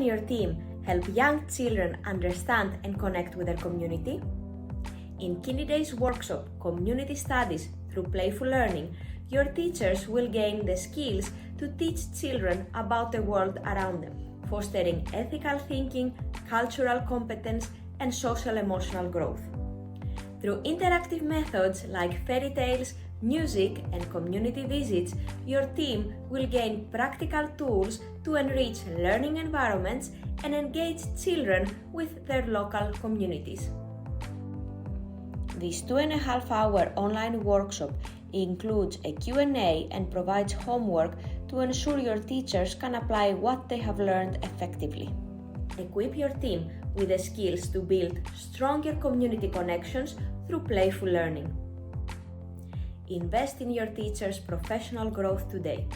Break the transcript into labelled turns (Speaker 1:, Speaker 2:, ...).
Speaker 1: and your team help young children understand and connect with their community? In Kindiedays workshop, Community Studies through Playful Learning, your teachers will gain the skills to teach children about the world around them, fostering ethical thinking, cultural competence, and social-emotional growth. Through interactive methods like fairy tales, music, and community visits, your team will gain practical tools to enrich learning environments and engage children with their local communities. This 2.5-hour online workshop includes a Q&A and provides homework to ensure your teachers can apply what they have learned effectively. Equip your team with the skills to build stronger community connections through playful learning. Invest in your teachers' professional growth today.